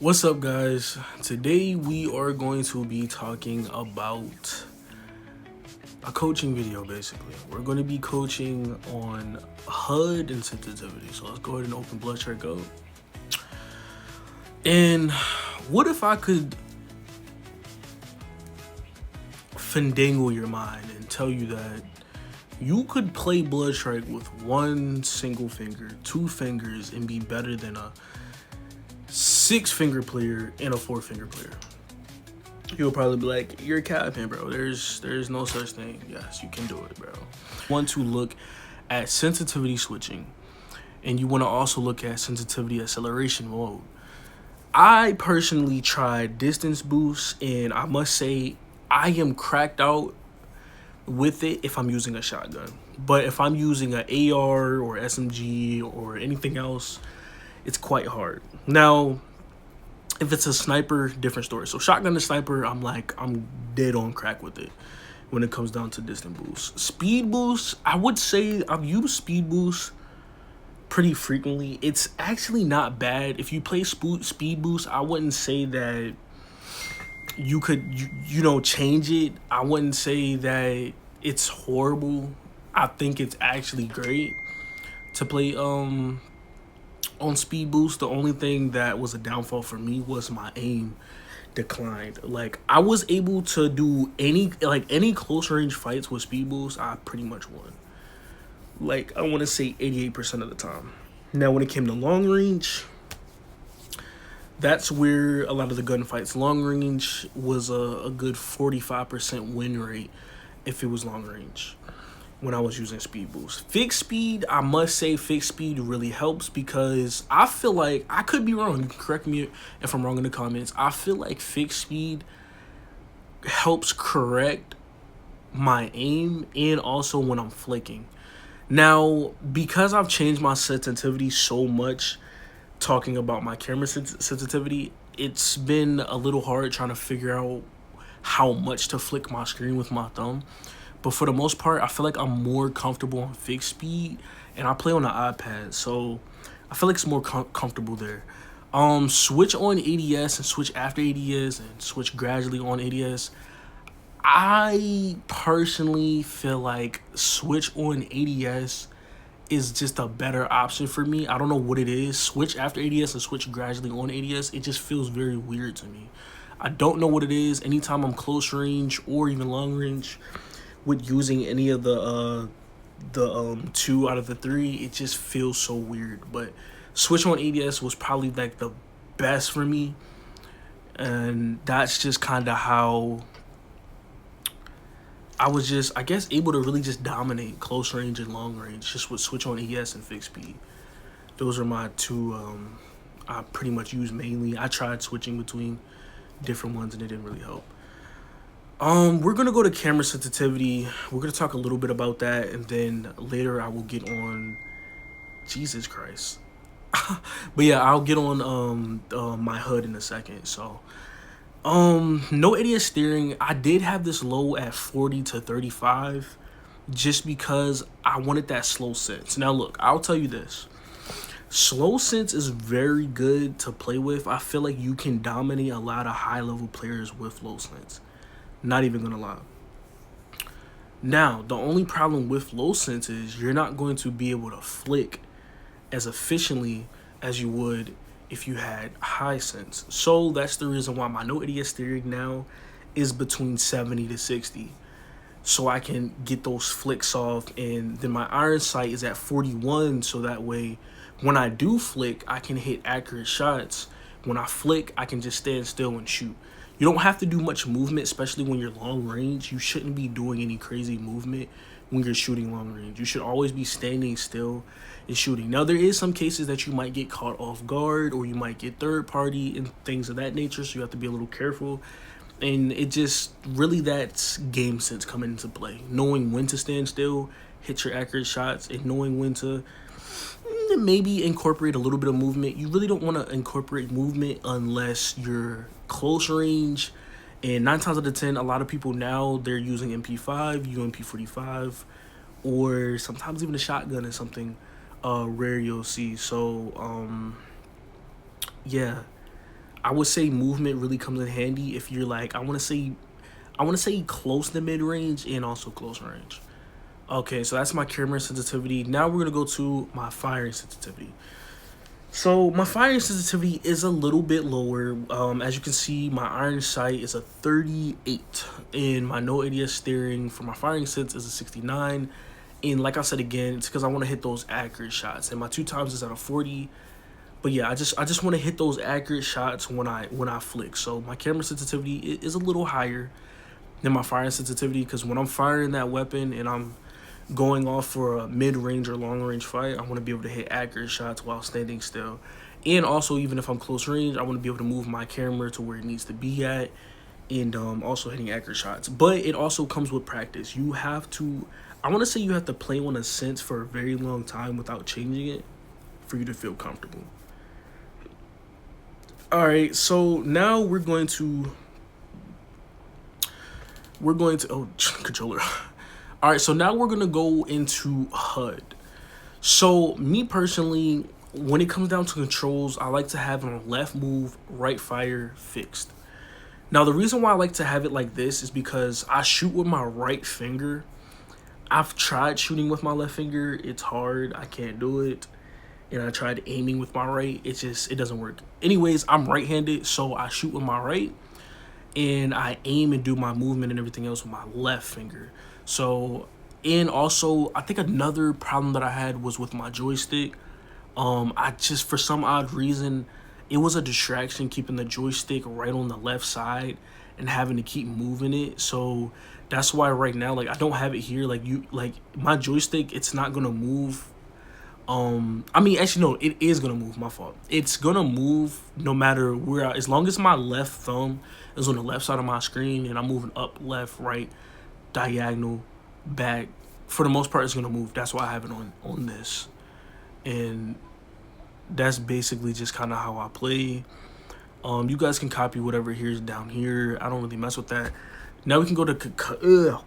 What's up, guys? Today we are going to be talking about a coaching video. Basically, we're going to be coaching on HUD and sensitivity. So let's go ahead and open blood check up. And what if I could fandangle your mind and tell you that you could play blood strike with one single finger, two fingers, and be better than a six-finger player and a four-finger player? You'll probably be like, "You're capping, bro. There's no such thing." Yes, you can do it, bro. Want to look at sensitivity switching, and you want to also look at sensitivity acceleration mode. I personally tried distance boost, and I must say I am cracked out with it if I'm using a shotgun. But if I'm using an AR or SMG or anything else, it's quite hard. Now, if it's a sniper, different story. So shotgun to sniper, I'm dead on crack with it when it comes down to distance boost. Speed boost, I would say I've used speed boost pretty frequently. It's actually not bad. If you play speed boost, I wouldn't say that you could change it. I wouldn't say that it's horrible. I think it's actually great to play on speed boost. The only thing that was a downfall for me was my aim declined. Like, I was able to do any close range fights with speed boost. I pretty much won. Like, I want to say 88% of the time. Now, when it came to long range, that's where a lot of the gunfights. Long range was a good 45% win rate if it was long range when I was using speed boost. Fixed speed, I must say fixed speed really helps because I feel like, I could be wrong, you can correct me if I'm wrong in the comments, I feel like fixed speed helps correct my aim and also when I'm flicking. Now, because I've changed my sensitivity so much, talking about my camera sensitivity, it's been a little hard trying to figure out how much to flick my screen with my thumb. But for the most part, I feel like I'm more comfortable on fixed speed, and I play on the iPad, so I feel like it's more comfortable there. Switch on ADS and switch after ADS and switch gradually on ADS. I personally feel like switch on ADS is just a better option for me. I don't know what it is. Switch after ADS and switch gradually on ADS, it just feels very weird to me. I don't know what it is. Anytime I'm close range or even long range with using any of the two out of the three, it just feels so weird. But switch on ADS was probably like the best for me, and that's just kind of how I was just, I guess, able to really just dominate close range and long range just with switch on ADS and fixed speed. Those are my two I pretty much use mainly. I tried switching between different ones and it didn't really help. We're gonna go to camera sensitivity. We're gonna talk a little bit about that, and then later I will get on Jesus Christ. But yeah, I'll get on my HUD in a second. So no ADS steering. I did have this low at 40 to 35 just because I wanted that slow sense. Now look, I'll tell you this. Slow sense is very good to play with. I feel like you can dominate a lot of high level players with low sense. Not even gonna lie. Now, the only problem with low sense is you're not going to be able to flick as efficiently as you would if you had high sense. So that's the reason why my no ADS steering now is between 70 to 60. So I can get those flicks off, and then my iron sight is at 41, so that way when I do flick, I can hit accurate shots. When I flick, I can just stand still and shoot. You don't have to do much movement, especially when you're long range. You shouldn't be doing any crazy movement when you're shooting long range. You should always be standing still and shooting. Now, there is some cases that you might get caught off guard, or you might get third party and things of that nature, so you have to be a little careful. And it just really, that's game sense coming into play. Knowing when to stand still, hit your accurate shots, and knowing when to maybe incorporate a little bit of movement. You really don't want to incorporate movement unless you're close range. And 9 times out of 10, a lot of people now, they're using MP5, UMP45, or sometimes even a shotgun is something rare you'll see. So, yeah. I would say movement really comes in handy if you're like, I want to say close to mid range and also close range. Okay, so that's my camera sensitivity. Now we're gonna go to my firing sensitivity. So my firing sensitivity is a little bit lower. As you can see, my iron sight is a 38, and my no ADS steering for my firing sense is a 69. And like I said again, it's because I want to hit those accurate shots. And my 2x is at a 40. But yeah, I just want to hit those accurate shots when I flick. So my camera sensitivity is a little higher than my firing sensitivity, because when I'm firing that weapon and I'm going off for a mid-range or long-range fight, I want to be able to hit accurate shots while standing still. And also, even if I'm close range, I want to be able to move my camera to where it needs to be at, and also hitting accurate shots. But it also comes with practice. You have to, I want to say you have to play on a sense for a very long time without changing it for you to feel comfortable. All right, so now we're going to oh, controller. All right, so now we're gonna go into HUD. So me personally, when it comes down to controls, I like to have it on left move, right fire, fixed. Now the reason why I like to have it like this is because I shoot with my right finger. I've tried shooting with my left finger. It's hard. I can't do it. And I tried aiming with my right. It doesn't work. Anyways, I'm right-handed, so I shoot with my right, and I aim and do my movement and everything else with my left finger. So, and also, I think another problem that I had was with my joystick. I just, for some odd reason, it was a distraction keeping the joystick right on the left side and having to keep moving it. So that's why right now, like, I don't have it here. Like, my joystick, it's not gonna move. I mean, actually, no, it is gonna move. My fault. It's gonna move no matter where. As long as my left thumb is on the left side of my screen and I'm moving up, left, right, diagonal, back, for the most part, it's gonna move. That's why I have it on this, and that's basically just kind of how I play. You guys can copy whatever here's down here. I don't really mess with that. Now we can go to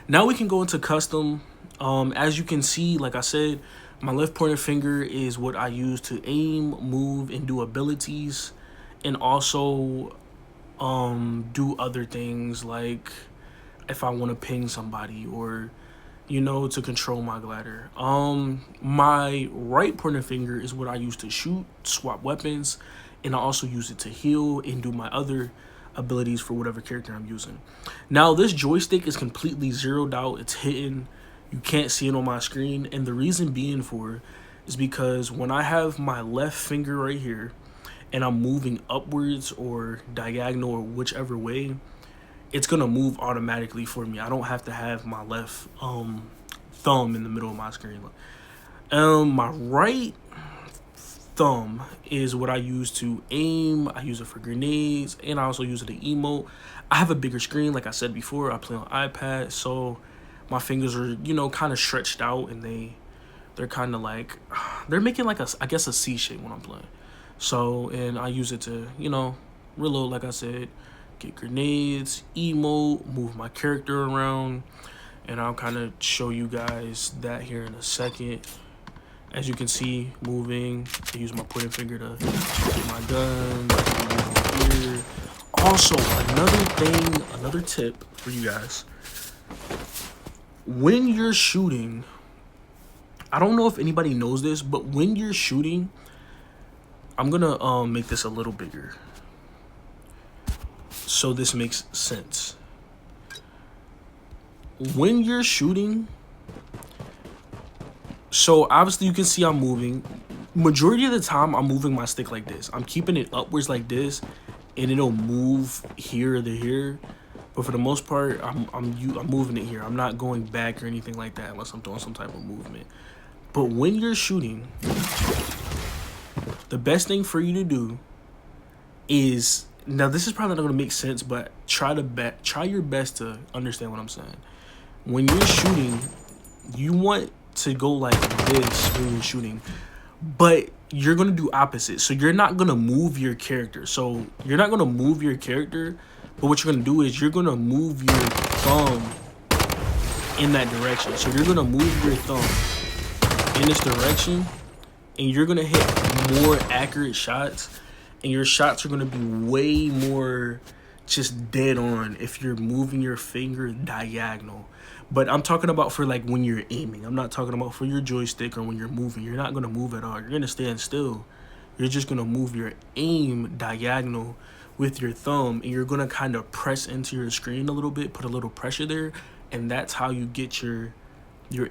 now we can go into custom. As you can see, like I said, my left pointer finger is what I use to aim, move, and do abilities, and also do other things like if I want to ping somebody or, you know, to control my glider. My right pointer finger is what I use to shoot, swap weapons, and I also use it to heal and do my other abilities for whatever character I'm using. Now, this joystick is completely zeroed out. It's hidden. You can't see it on my screen, and the reason being for is because when I have my left finger right here and I'm moving upwards or diagonal or whichever way, it's gonna move automatically for me. I don't have to have my left thumb in the middle of my screen. My right thumb is what I use to aim. I use it for grenades, and I also use it to emote. I have a bigger screen, like I said before. I play on iPad, so my fingers are, you know, kind of stretched out, and they're kind of like, they're making like I guess a C shape when I'm playing. So, and I use it to, you know, reload, like I said, get grenades, emote, move my character around, and I'll kind of show you guys that here in a second. As you can see, moving, I use my pointer finger to get my gun, here. Also, another tip for you guys. When you're shooting, I don't know if anybody knows this, but when you're shooting, I'm gonna make this a little bigger so this makes sense. When you're shooting, so obviously you can see I'm moving. Majority of the time I'm moving my stick like this. I'm keeping it upwards like this, and it'll move here or here. But for the most part, I'm moving it here. I'm not going back or anything like that unless I'm doing some type of movement. But when you're shooting, the best thing for you to do is, now this is probably not going to make sense, but try your best to understand what I'm saying. When you're shooting, you want to go like this when you're shooting, but you're going to do opposite. So you're not going to move your character. So you're not going to move your character, but what you're going to do is you're going to move your thumb in that direction. So you're going to move your thumb in this direction, and you're going to hit more accurate shots. and your shots are going to be way more just dead on if you're moving your finger diagonal. But I'm talking about for like when you're aiming. I'm not talking about for your joystick or when you're moving. You're not going to move at all. You're going to stand still. You're just going to move your aim diagonal with your thumb, and you're going to kind of press into your screen a little bit, put a little pressure there, and that's how you get your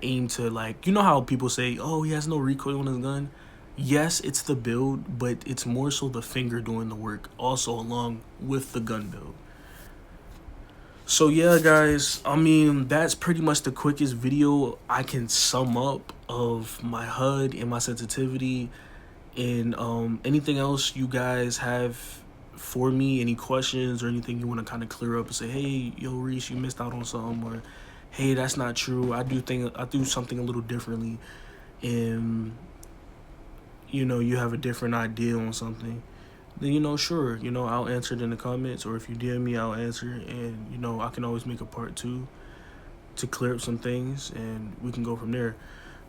aim to, like, you know how people say, oh, he has no recoil on his gun. Yes, it's the build, but it's more so the finger doing the work also along with the gun build. So yeah, guys, I mean, that's pretty much the quickest video I can sum up of my HUD and my sensitivity. And anything else you guys have for me, any questions or anything you want to kind of clear up and say, hey, yo, Reese, you missed out on something, or hey, that's not true, I do something a little differently, and you know, you have a different idea on something, then, you know, sure, you know, I'll answer it in the comments, or if you DM me, I'll answer, and, you know, I can always make a part 2 to clear up some things, and we can go from there.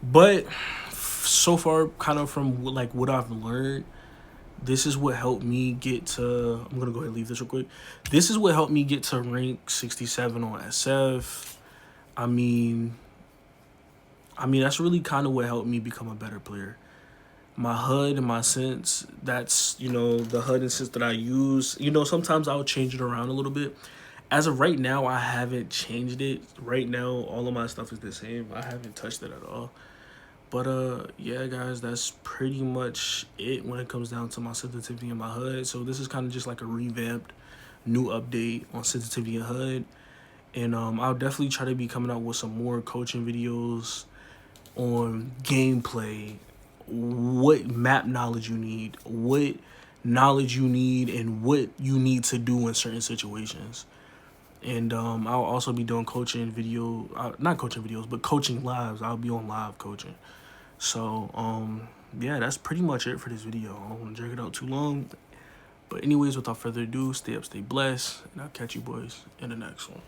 But so far, kind of from like what I've learned, this is what helped me get to, I'm gonna go ahead and leave this real quick. This is what helped me get to rank 67 on SF. I mean, that's really kind of what helped me become a better player. My HUD and my sense, that's, you know, the HUD and sense that I use. You know, sometimes I'll change it around a little bit. As of right now, I haven't changed it. Right now, all of my stuff is the same. I haven't touched it at all. But yeah, guys, that's pretty much it when it comes down to my sensitivity and my HUD. So this is kind of just like a revamped new update on sensitivity and HUD. And I'll definitely try to be coming out with some more coaching videos on gameplay, what map knowledge you need, what knowledge you need, and what you need to do in certain situations. And I'll also be doing coaching video, not coaching videos, but coaching lives. I'll be on live coaching. So yeah, that's pretty much it for this video. I don't want to drag it out too long. But anyways, without further ado, stay up, stay blessed, and I'll catch you boys in the next one.